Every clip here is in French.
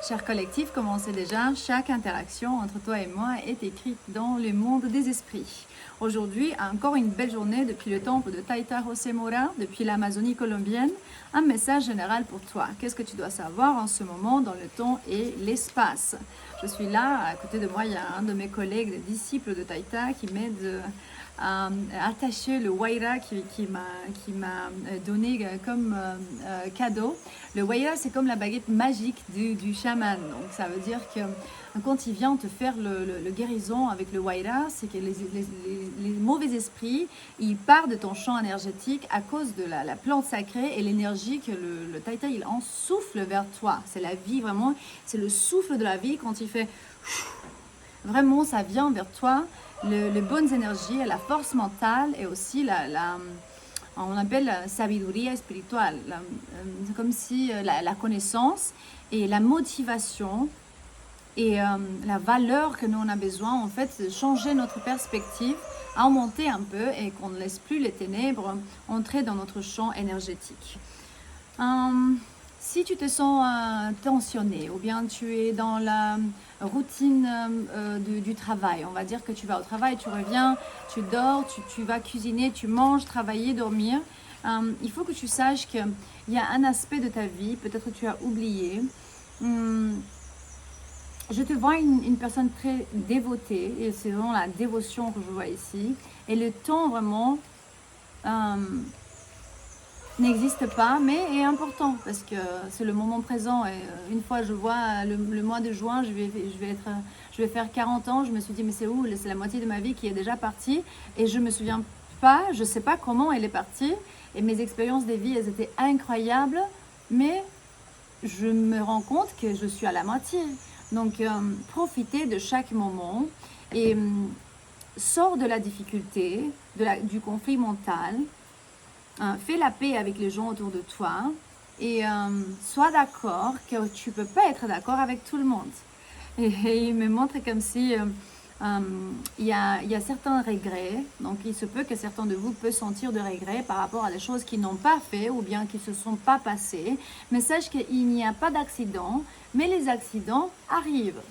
Cher collectif, comme on sait déjà, chaque interaction entre toi et moi est écrite dans le monde des esprits. Aujourd'hui, encore une belle journée depuis le temple de Taita José Mora, depuis l'Amazonie colombienne. Un message général pour toi. Qu'est-ce que tu dois savoir en ce moment dans le temps et l'espace? Je suis là, à côté de moi, il y a un de mes collègues, des disciples de Taita, qui m'aide à attacher le waira qui m'a donné comme cadeau. Le waira, c'est comme la baguette magique du chaman. Donc ça veut dire que quand il vient te faire le guérison avec le waira, c'est que les mauvais esprits, ils partent de ton champ énergétique à cause de la plante sacrée et l'énergie que le taïta, il en souffle vers toi. C'est la vie, vraiment, c'est le souffle de la vie quand il fait... Vraiment, ça vient vers toi, les bonnes énergies, la force mentale et aussi on appelle la sabiduria spirituelle. C'est comme si la connaissance et la motivation et la valeur que nous on a besoin, en fait, de changer notre perspective, augmenter un peu et qu'on ne laisse plus les ténèbres entrer dans notre champ énergétique. Si tu te sens tensionné ou bien tu es dans la routine du travail, on va dire que tu vas au travail, tu reviens, tu dors, tu vas cuisiner, tu manges, travailler, dormir, il faut que tu saches qu'il y a un aspect de ta vie, peut-être que tu as oublié. Je te vois une personne très dévotée et c'est vraiment la dévotion que je vois ici et le temps vraiment n'existe pas, mais est important parce que c'est le moment présent. Et une fois, je vois le mois de juin, je vais faire 40 ans. Je me suis dit, mais c'est où? C'est la moitié de ma vie qui est déjà partie et je me souviens pas, je sais pas comment elle est partie. Et mes expériences de vie, elles étaient incroyables, mais je me rends compte que je suis à la moitié. Donc, profitez de chaque moment et sors de la difficulté, du conflit mental. Fais la paix avec les gens autour de toi et sois d'accord que tu ne peux pas être d'accord avec tout le monde. Et il me montre comme si il y a certains regrets. Donc, il se peut que certains de vous peuvent sentir de regrets par rapport à des choses qu'ils n'ont pas fait ou bien qui ne se sont pas passées. Mais sache qu'il n'y a pas d'accident, mais les accidents arrivent.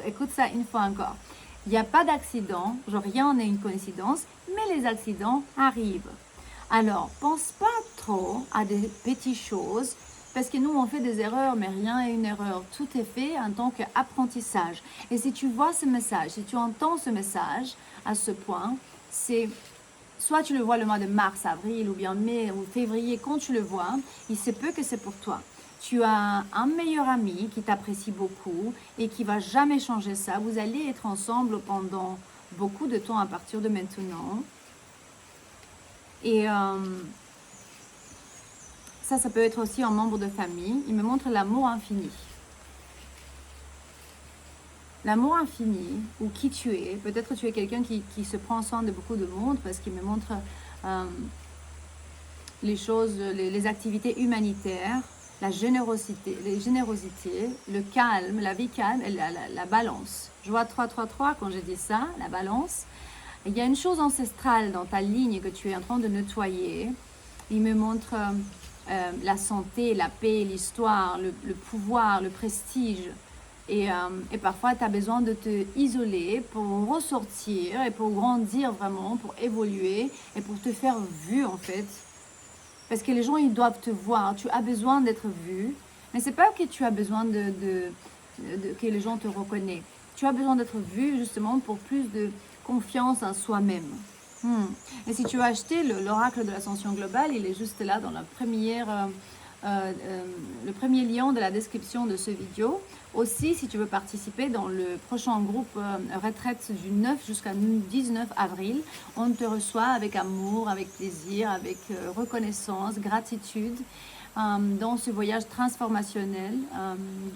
Écoute ça une fois encore. Il n'y a pas d'accident, genre rien n'est une coïncidence, mais les accidents arrivent. Alors, pense pas trop à des petites choses, parce que nous, on fait des erreurs, mais rien n'est une erreur. Tout est fait en tant qu'apprentissage. Et si tu vois ce message, si tu entends ce message à ce point, c'est soit tu le vois le mois de mars, avril, ou bien mai ou février, quand tu le vois, il se peut que c'est pour toi. Tu as un meilleur ami qui t'apprécie beaucoup et qui va jamais changer ça. Vous allez être ensemble pendant beaucoup de temps à partir de maintenant. Et ça peut être aussi un membre de famille. Il me montre l'amour infini. L'amour infini, ou qui tu es. Peut-être tu es quelqu'un qui se prend soin de beaucoup de monde parce qu'il me montre les choses, les activités humanitaires, la générosité, le calme, la vie calme et la balance. Je vois 3-3-3 quand je dis ça, la balance. Il y a une chose ancestrale dans ta ligne que tu es en train de nettoyer. Il me montre la santé, la paix, l'histoire, le pouvoir, le prestige. Et parfois, tu as besoin de te isoler pour ressortir et pour grandir vraiment, pour évoluer et pour te faire vu en fait. Parce que les gens, ils doivent te voir. Tu as besoin d'être vu. Mais ce n'est pas que tu as besoin que les gens te reconnaissent. Tu as besoin d'être vu justement pour plus de confiance en soi-même. Et si tu as acheté l'oracle de l'ascension globale, il est juste là dans le premier lien de la description de ce vidéo. Aussi, si tu veux participer dans le prochain groupe retraite du 9 jusqu'à 19 avril, on te reçoit avec amour, avec plaisir, avec reconnaissance, gratitude dans ce voyage transformationnel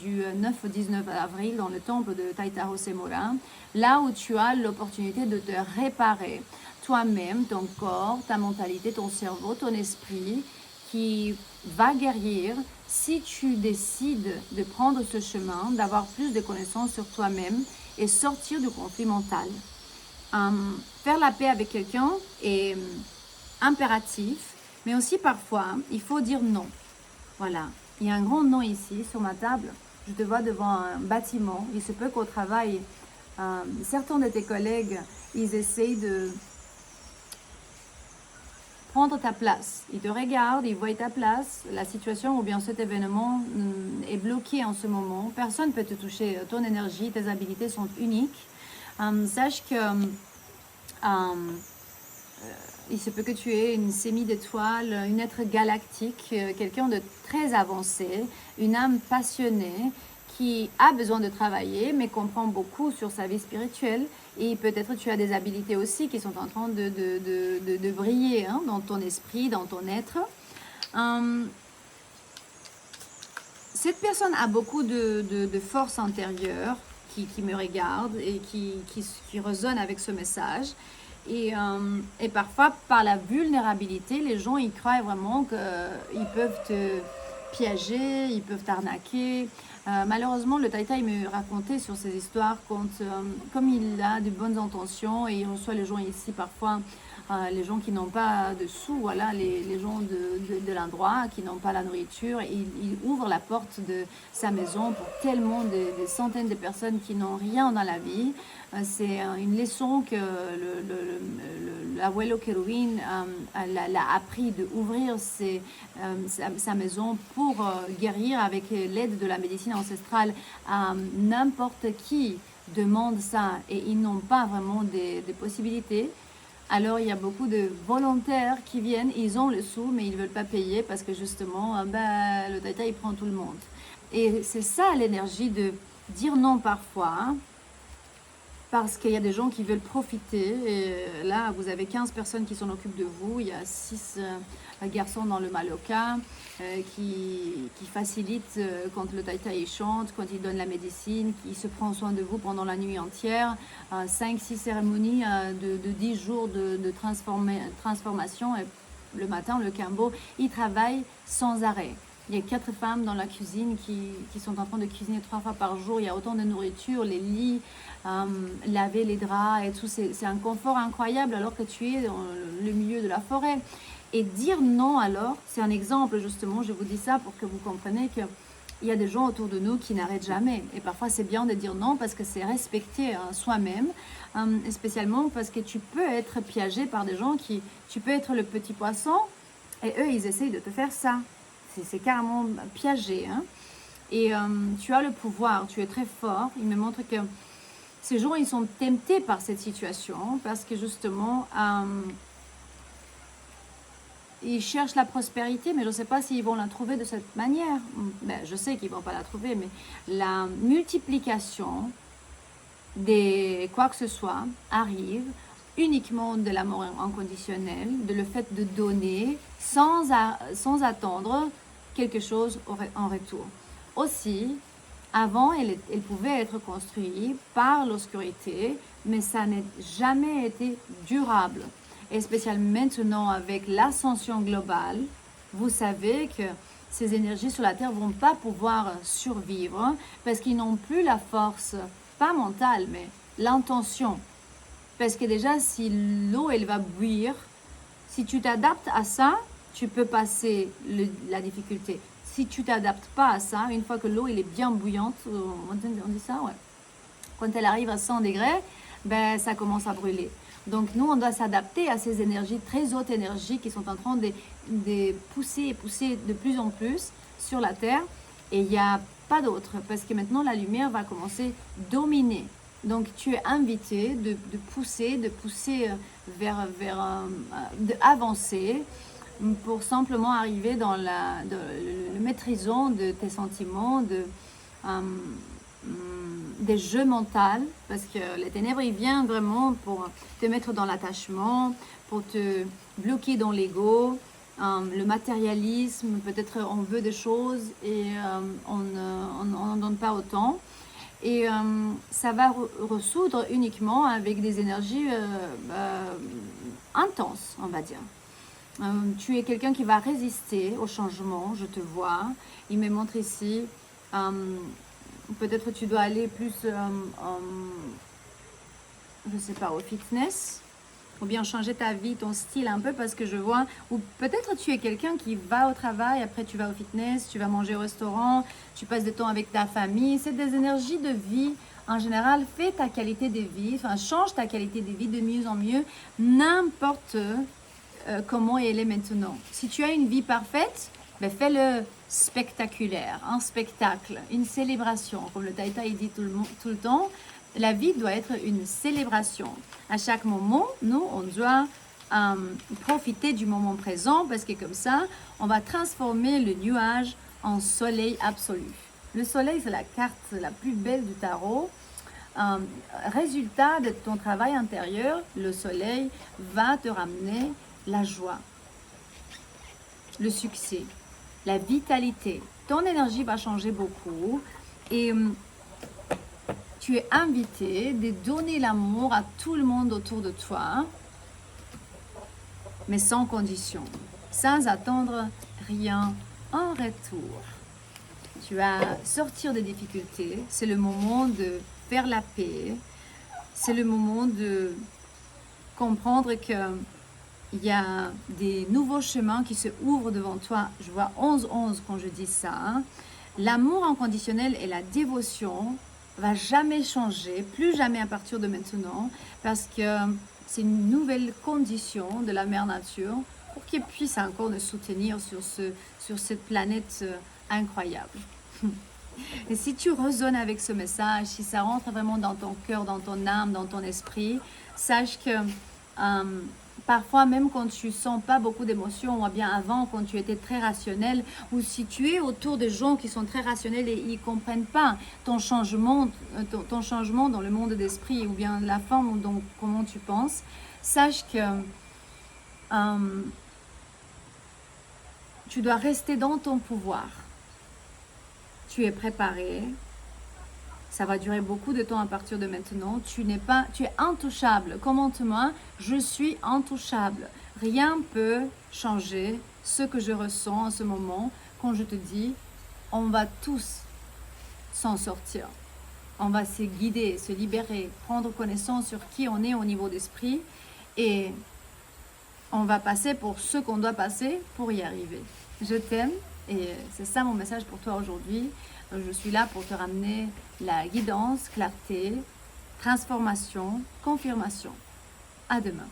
du 9 au 19 avril dans le temple de Taita José Mora, là où tu as l'opportunité de te réparer toi-même, ton corps, ta mentalité, ton cerveau, ton esprit, qui va guérir si tu décides de prendre ce chemin, d'avoir plus de connaissances sur toi-même et sortir du conflit mental. Faire la paix avec quelqu'un est impératif, mais aussi parfois, il faut dire non. Voilà, il y a un grand non ici sur ma table. je te vois devant un bâtiment. Il se peut qu'au travail, certains de tes collègues, ils essayent de prendre ta place. Ils te regardent, ils voient ta place, la situation ou bien cet événement est bloqué en ce moment. Personne ne peut te toucher. Ton énergie, tes habilités sont uniques. Sache que il se peut que tu aies une sémie d'étoiles, une être galactique, quelqu'un de très avancé, une âme passionnée qui a besoin de travailler, mais comprend beaucoup sur sa vie spirituelle. Et peut-être tu as des habilités aussi qui sont en train de briller hein, dans ton esprit, dans ton être. Cette personne a beaucoup de force intérieure qui me regarde et qui résonne avec ce message. Et parfois, par la vulnérabilité, les gens ils croient vraiment qu'ils peuvent te piéger, ils peuvent t'arnaquer. Malheureusement, le Taïtaï me racontait sur ces histoires comme il a de bonnes intentions et il reçoit les gens ici parfois, les gens qui n'ont pas de sous, voilà, les gens de l'endroit qui n'ont pas la nourriture. Il ouvre la porte de sa maison pour tellement des centaines de personnes qui n'ont rien dans la vie. C'est une leçon que l'abuelo Kerouin l'a appris d'ouvrir sa maison pour guérir avec l'aide de la médecine ancestrale à n'importe qui demande ça et ils n'ont pas vraiment des possibilités. Alors, il y a beaucoup de volontaires qui viennent, ils ont le sou, mais ils ne veulent pas payer parce que justement, le Taïta, il prend tout le monde. Et c'est ça l'énergie de dire non parfois, hein, parce qu'il y a des gens qui veulent profiter. Et là, vous avez 15 personnes qui s'en occupent de vous. Il y a 6 garçons dans le Maloka qui facilitent quand le Taïtaï chante, quand il donne la médecine, qui se prend soin de vous pendant la nuit entière. 5-6 cérémonies de 10 jours de transformation. Et le matin, le Kimbo, il travaille sans arrêt. Il y a 4 femmes dans la cuisine qui sont en train de cuisiner 3 fois par jour. Il y a autant de nourriture, les lits, laver les draps et tout. C'est un confort incroyable alors que tu es dans le milieu de la forêt. Et dire non alors, c'est un exemple justement, je vous dis ça pour que vous compreniez qu'il y a des gens autour de nous qui n'arrêtent jamais. Et parfois c'est bien de dire non parce que c'est respecter soi-même, spécialement parce que tu peux être piégé par des gens tu peux être le petit poisson et eux ils essayent de te faire ça. C'est carrément piégé. Hein? Et tu as le pouvoir, tu es très fort. Il me montre que ces gens, ils sont temptés par cette situation parce que justement, ils cherchent la prospérité, mais je ne sais pas s'ils vont la trouver de cette manière. Ben, je sais qu'ils ne vont pas la trouver, mais la multiplication des quoi que ce soit arrive uniquement de l'amour inconditionnel, de le fait de donner sans attendre quelque chose en retour. Aussi, avant, elle pouvait être construite par l'obscurité, mais ça n'a jamais été durable. Et spécialement maintenant avec l'ascension globale, vous savez que ces énergies sur la Terre ne vont pas pouvoir survivre parce qu'ils n'ont plus la force, pas mentale, mais l'intention. Parce que déjà, si l'eau, elle va bouillir, si tu t'adaptes à ça, tu peux passer la difficulté. Si tu ne t'adaptes pas à ça, une fois que l'eau, elle est bien bouillante, on dit ça, ouais. Quand elle arrive à 100 degrés, ben, ça commence à brûler. Donc, nous, on doit s'adapter à ces énergies, très hautes énergies qui sont en train de pousser et pousser de plus en plus sur la Terre. Et il n'y a pas d'autre, parce que maintenant, la lumière va commencer à dominer. Donc, tu es invité de pousser d'avancer pour simplement arriver dans le maîtrisant de tes sentiments, des jeux mentaux, parce que les ténèbres, ils viennent vraiment pour te mettre dans l'attachement, pour te bloquer dans l'ego, le matérialisme, peut-être on veut des choses et on n'en donne pas autant. Et ça va ressoudre uniquement avec des énergies intenses, on va dire. Tu es quelqu'un qui va résister au changement, je te vois. Il me montre ici, peut-être tu dois aller plus, je ne sais pas, au fitness. ou bien changer ta vie, ton style un peu parce que je vois, ou peut-être tu es quelqu'un qui va au travail, après tu vas au fitness, tu vas manger au restaurant, tu passes du temps avec ta famille, c'est des énergies de vie. En général, fais ta qualité de vie, enfin change ta qualité de vie de mieux en mieux, n'importe comment elle est maintenant. Si tu as une vie parfaite, ben fais-le spectaculaire, un spectacle, une célébration. Comme le Taïta il dit tout le temps, la vie doit être une célébration. À chaque moment, nous, on doit profiter du moment présent parce que comme ça, on va transformer le nuage en soleil absolu. Le soleil, c'est la carte la plus belle du tarot. Résultat de ton travail intérieur, le soleil va te ramener la joie, le succès, la vitalité. Ton énergie va changer beaucoup et tu es invité de donner l'amour à tout le monde autour de toi, mais sans condition, sans attendre rien en retour. Tu vas sortir des difficultés, c'est le moment de faire la paix, c'est le moment de comprendre que il y a des nouveaux chemins qui se ouvrent devant toi. Je vois 11-11 quand je dis ça. Hein. L'amour inconditionnel et la dévotion va jamais changer, plus jamais à partir de maintenant, parce que c'est une nouvelle condition de la mère nature pour qu'elle puisse encore nous soutenir sur cette planète incroyable. Et si tu résonnes avec ce message, si ça rentre vraiment dans ton cœur, dans ton âme, dans ton esprit, sache que parfois, même quand tu sens pas beaucoup d'émotions, ou bien avant, quand tu étais très rationnel, ou si tu es autour de gens qui sont très rationnels et ils comprennent pas ton changement dans le monde d'esprit, ou bien la forme dont comment tu penses, sache que tu dois rester dans ton pouvoir. Tu es préparé. Ça va durer beaucoup de temps à partir de maintenant. Tu es intouchable. Commente-moi, je suis intouchable. Rien ne peut changer ce que je ressens en ce moment quand je te dis, on va tous s'en sortir. On va se guider, se libérer, prendre connaissance sur qui on est au niveau d'esprit et on va passer pour ce qu'on doit passer pour y arriver. Je t'aime et c'est ça mon message pour toi aujourd'hui. Je suis là pour te ramener la guidance, clarté, transformation, confirmation. À demain.